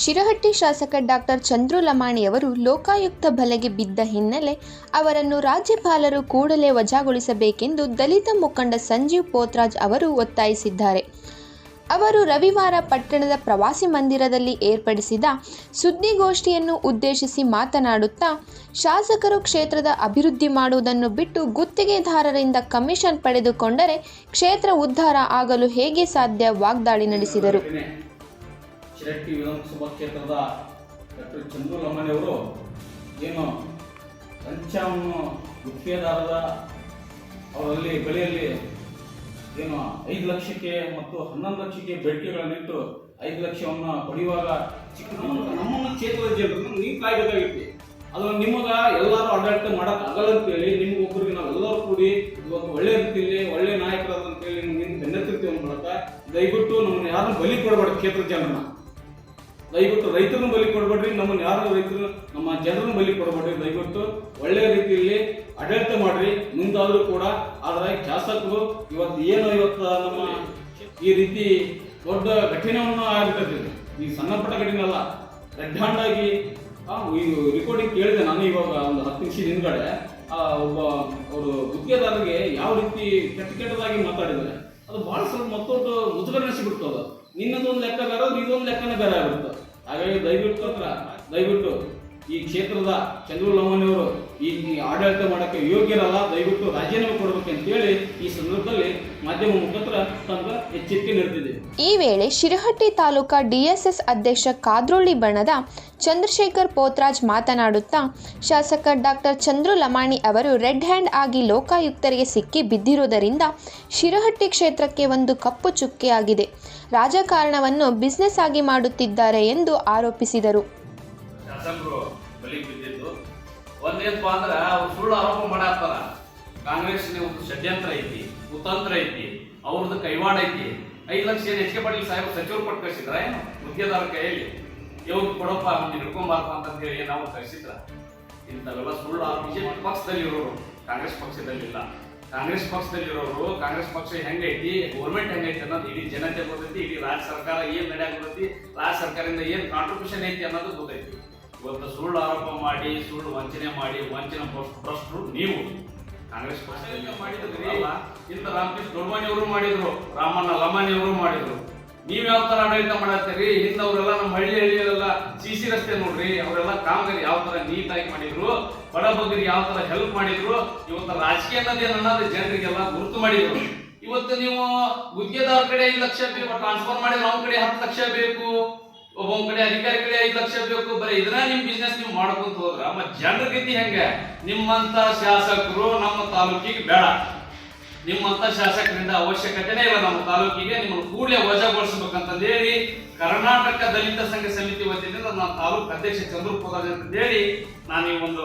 ಶಿರಹಟ್ಟಿ ಶಾಸಕ ಡಾಕ್ಟರ್ ಚಂದ್ರು ಲಮಾಣಿಯವರು ಲೋಕಾಯುಕ್ತ ಬಲೆಗೆ ಬಿದ್ದ ಹಿನ್ನೆಲೆ ಅವರನ್ನು ರಾಜ್ಯಪಾಲರು ಕೂಡಲೇ ವಜಾಗೊಳಿಸಬೇಕೆಂದು ದಲಿತ ಮುಖಂಡ ಸಂಜೀವ್ ಪೋತ್ರಾಜ್ ಅವರು ಒತ್ತಾಯಿಸಿದ್ದಾರೆ. ಅವರು ರವಿವಾರ ಪಟ್ಟಣದ ಪ್ರವಾಸಿ ಮಂದಿರದಲ್ಲಿ ಏರ್ಪಡಿಸಿದ ಸುದ್ದಿಗೋಷ್ಠಿಯನ್ನು ಉದ್ದೇಶಿಸಿ ಮಾತನಾಡುತ್ತಾ, ಶಾಸಕರು ಕ್ಷೇತ್ರದ ಅಭಿವೃದ್ಧಿ ಮಾಡುವುದನ್ನು ಬಿಟ್ಟು ಗುತ್ತಿಗೆದಾರರಿಂದ ಕಮಿಷನ್ ಪಡೆದುಕೊಂಡರೆ ಕ್ಷೇತ್ರ ಉದ್ಧಾರ ಆಗಲು ಹೇಗೆ ಸಾಧ್ಯ ವಾಗ್ದಾಳಿ ನಡೆಸಿದರು. ಶಿರಹಟ್ಟಿ ವಿಧಾನಸಭಾ ಕ್ಷೇತ್ರದ ಡಾಕ್ಟರ್ ಚಂದ್ರು ಲಮಾಣಿಯವರು ಏನು ಲಂಚವನ್ನು ಗುತ್ತಿಗೆದಾರರ ಅವರಲ್ಲಿ ಬಳಿಯಲ್ಲಿ ಏನು 5 ಲಕ್ಷಕ್ಕೆ ಮತ್ತು 11 ಲಕ್ಷಕ್ಕೆ ಬೇಡಿಕೆಗಳನ್ನಿಟ್ಟು 5 ಲಕ್ಷವನ್ನು ಪಡೆಯುವಾಗ ನಮ್ಮ ಕ್ಷೇತ್ರದ ಜನರನ್ನು ನೀವು ಕಾಯ್ಬೇಕಾಗಿತ್ತು. ಅದು ನಿಮಗ ಎಲ್ಲರೂ ಆಡಳಿತ ಮಾಡಕ್ ಆಗಲ್ಲ ಅಂತೇಳಿ ನಿಮ್ಗೊಬ್ಬರಿಗೆ ನಾವೆಲ್ಲರೂ ಕೂಡಿ ಇವತ್ತು ಒಳ್ಳೆ ರೀತಿಯಲ್ಲಿ ಒಳ್ಳೆ ನಾಯಕರಾದ ಅಂತೇಳಿ ನಿಮ್ಗೆ ಬೆನ್ನತ್ತಿರ್ತೀವಿ ಮೂಲಕ ದಯವಿಟ್ಟು ನಮ್ಮನ್ನು ಯಾರನ್ನು ಬಲಿ ಕೊಡಬೇಡ. ಕ್ಷೇತ್ರದ ಜನರನ್ನ ದಯವಿಟ್ಟು ರೈತರನ್ನು ಬಲಿ ಕೊಡಬೇಡ್ರಿ, ನಮ್ಮನ್ನು ಯಾರು ರೈತರು ನಮ್ಮ ಜನರನ್ನು ಬಲಿ ಕೊಡಬೇಡ್ರಿ. ದಯವಿಟ್ಟು ಒಳ್ಳೆ ರೀತಿಯಲ್ಲಿ ಆಡಳಿತ ಮಾಡ್ರಿ ಮುಂದಾದರೂ ಕೂಡ. ಆದ್ರೆ ಶಾಸಕರು ಇವತ್ತು ನಮ್ಮ ಈ ರೀತಿ ದೊಡ್ಡ ಕಠಿಣವನ್ನು ಆಗಿರ್ತದೆ. ಈ ಸಣ್ಣ ಪುಟ್ಟ ಕಠಿಣ ಅಲ್ಲ, ರೆಡ್ ಹ್ಯಾಂಡ್ ಆಗಿ ರೆಕಾರ್ಡಿಂಗ್ ಕೇಳಿದೆ ನಾನು ಇವಾಗ ಒಂದು 10 ನಿಮಿಷದ ಹಿಂದ್ಗಡೆ ಒಬ್ಬ ಅವರು ಗುತ್ತಿಗೆದಾರರಿಗೆ ಯಾವ ರೀತಿ ಕೆಟ್ಟದಾಗಿ ಮಾತಾಡಿದ್ದಾರೆ. ಅದು ಬಹಳ ಸ್ವಲ್ಪ ಮತ್ತೊಂದು ಮುಜುಗರನಿಸಿಬಿಡ್ತದೆ. ನಿನ್ನದೊಂದು ಲೆಕ್ಕ ಬೇರೆ, ಇದೊಂದು ಲೆಕ್ಕನೇ ಬೇರೆ ಆಗಿರುತ್ತೆ. ಹಾಗಾಗಿ ದಯವಿಟ್ಟು ಈ ಕ್ಷೇತ್ರದ ಚಂದ್ರು ಲಮಾಣಿಯವರು ಈ ಆಡಳಿತ ಮಾಡೋಕ್ಕೆ ಯೋಗ್ಯರಲ್ಲ, ದಯವಿಟ್ಟು ರಾಜೀನಾಮೆ ಕೊಡಬೇಕಂತೇಳಿ ಈ ಸಂದರ್ಭದಲ್ಲಿ ಮಾಧ್ಯಮ ಮುಖಾಂತರ ತಮಗೆ ಎಚ್ಚರಿಕೆ ನೀಡುತ್ತಿದೆ. ಈ ವೇಳೆ ಶಿರಹಟ್ಟಿ ತಾಲೂಕಾ ಡಿಎಸ್ಎಸ್ ಅಧ್ಯಕ್ಷ ಕಾದ್ರೋಳಿ ಬಣದ ಚಂದ್ರಶೇಖರ್ ಪೋತ್ರಾಜ್ ಮಾತನಾಡುತ್ತಾ, ಶಾಸಕ ಡಾಕ್ಟರ್ ಚಂದ್ರು ಲಮಾಣಿ ಅವರು ರೆಡ್ ಹ್ಯಾಂಡ್ ಆಗಿ ಲೋಕಾಯುಕ್ತರಿಗೆ ಸಿಕ್ಕಿ ಬಿದ್ದಿರುವುದರಿಂದ ಶಿರಹಟ್ಟಿ ಕ್ಷೇತ್ರಕ್ಕೆ ಒಂದು ಕಪ್ಪು ಚುಕ್ಕೆಯಾಗಿದೆ. ರಾಜಕಾರಣವನ್ನು ಬಿಸ್ನೆಸ್ ಆಗಿ ಮಾಡುತ್ತಿದ್ದಾರೆ ಎಂದು ಆರೋಪಿಸಿದರು. ಶಾಸಕರು ಬಲಿಗೆ ಬಿದ್ದಿದ್ದು ಒಂದೇನಪ್ಪ ಅಂದ್ರೆ ಅವ್ರು ಸುಳ್ಳು ಆರೋಪ ಮಾಡತ್ತಾರ. ಕಾಂಗ್ರೆಸ್ ಒಂದು ಷಡ್ಯಂತ್ರ ಐತಿ, ಕುತಂತ್ರ ಐತಿ, ಅವ್ರದ್ದು ಕೈವಾಡ ಐತಿ. 5 ಲಕ್ಷ ಏನು ಹೆಚ್ಚಿಗೆ ಪಡಲಿ ಸಾಹೇಬ್ ಸಚಿವರು ಕೊಟ್ಟು ಕಳಿಸಿದ್ರ ಏನು ಗುತ್ತಿಗೆದಾರ ಕೈಯಲ್ಲಿ ಇವ್ರು ಕೊಡಪ್ಪ ಮುಂದೆ ಹಿಡ್ಕೊಂಬಾರ್ದು ಅಂತ ಹೇಳಿ ನಾವು ಕಳಿಸಿದ್ರ. ಇಂಥವೆಲ್ಲ ಸುಳ್ಳು ಬಿಜೆಪಿ ಪಕ್ಷದಲ್ಲಿ ಇರೋರು, ಕಾಂಗ್ರೆಸ್ ಪಕ್ಷದಲ್ಲಿಲ್ಲ. ಕಾಂಗ್ರೆಸ್ ಪಕ್ಷದಲ್ಲಿರೋರು ಕಾಂಗ್ರೆಸ್ ಪಕ್ಷ ಹೆಂಗೈತಿ, ಗೌರ್ಮೆಂಟ್ ಹೆಂಗೈತಿ ಅನ್ನೋದು ಇಡೀ ಜನತೆ ಗೊತ್ತೈತಿ. ಇಡೀ ರಾಜ್ಯ ಸರ್ಕಾರ ಏನ್ ನಡೆಯಾಗ ಗೊತ್ತೈತಿ, ರಾಜ್ಯ ಸರ್ಕಾರದಿಂದ ಏನ್ ಕಾಂಟ್ರಿಬ್ಯೂಷನ್ ಐತಿ ಅನ್ನೋದು ಗೊತ್ತೈತಿ. ಇವತ್ತು ಸುಳ್ಳು ಆರೋಪ ಮಾಡಿ, ಸುಳ್ಳು ವಂಚನೆ ಮಾಡಿ, ವಂಚನೆ ಭ್ರಷ್ಟರು ನೀವು. ಕಾಂಗ್ರೆಸ್ ಪಕ್ಷದಿಂದ ಮಾಡಿದ್ರಿ ಅಲ್ಲ, ಇಂಥ ರಾಮಕೃಷ್ಣ ದೊಡ್ಮನಿ ಅವರು ಮಾಡಿದ್ರು, ರಾಮಣ್ಣ ಲಮಾಣಿ ಅವರು ಮಾಡಿದ್ರು. ನೀವ್ ಯಾವ ತರ ಆಡಳಿತ ಮಾಡತ್ತೀರಿ? ಹಿಂದವರೆಲ್ಲ ನಮ್ಮ ಹಳ್ಳಿಯಲ್ಲೆಲ್ಲ CC ರಸ್ತೆ ನೋಡ್ರಿ, ಅವರೆಲ್ಲ ಕಾಮಗಾರಿ ಯಾವ ತರ ನೀಟಾಗಿ ಮಾಡಿದ್ರು, ಬಡ ಬಗ್ಗರಿಗೆ ಯಾವ ತರ ಹೆಲ್ಪ್ ಮಾಡಿದ್ರು. ಇವತ್ತು ರಾಜಕೀಯ ಅನ್ನೋದು ಜನರಿಗೆಲ್ಲ ಗುರುತು ಮಾಡಿದ್ರು. ಇವತ್ತು ನೀವು ಗುತ್ತಿಗೆದಾರ ಕಡೆ 5 ಲಕ್ಷ ಬೇಕು ಟ್ರಾನ್ಸ್ಫರ್ ಮಾಡಿದ್ರೆ ಅವ್ನ ಕಡೆ 10 ಲಕ್ಷ ಬೇಕು, ಒಬ್ಬೊಂದ್ ಕಡೆ ಅಧಿಕಾರಿ ಕಡೆ 5 ಲಕ್ಷ ಬೇಕು. ಬರೀ ಇದನ್ನ ನಿಮ್ ಬಿಸ್ನೆಸ್ ನೀವು ಮಾಡ್ಕೊಂತ ಹೋದ್ರ ಮತ್ ಜನರ ಗತಿ ಹೆಂಗ? ನಿಮ್ಮಂತ ಶಾಸಕರು ನಮ್ಮ ತಾಲೂಕಿಗೆ ಬೇಡ. ನಿಮ್ಮಂತ ಶಾಸಕರಿಂದ ಅವಶ್ಯಕತೆನೇ ಇಲ್ಲ ನಮ್ಮ ತಾಲೂಕಿಗೆ. ನಿಮ್ಮನ್ನು ಕೂಡಲೇ ವಜಾಗೊಳಿಸಬೇಕಂತ ಹೇಳಿ ಕರ್ನಾಟಕ ದಲಿತ ಸಂಘ ಸಮಿತಿ ವತಿಯಿಂದ ನಾನು ತಾಲೂಕು ಅಧ್ಯಕ್ಷ ಚಂದ್ರು ಪೋತ್ರಾಜ್ ಅಂತ ಹೇಳಿ ನಾನು ಈ ಒಂದು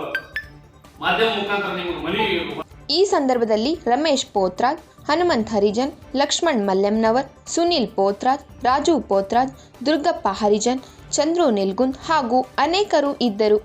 ಮಾಧ್ಯಮ ಮುಖಾಂತರ ನಿಮಗೆ ಮನವಿ. ಈ ಸಂದರ್ಭದಲ್ಲಿ ರಮೇಶ್ ಪೋತ್ರಾಜ್, ಹನುಮಂತ್ ಹರಿಜನ್, ಲಕ್ಷ್ಮಣ್ ಮಲ್ಯಂನವರ್, ಸುನಿಲ್ ಪೋತ್ರಾಜ್, ರಾಜು ಪೋತ್ರಾಜ್, ದುರ್ಗಪ್ಪ ಹರಿಜನ್, ಚಂದ್ರು ನಿಲ್ಗುಂದ್ ಹಾಗೂ ಅನೇಕರು ಇದ್ದರು.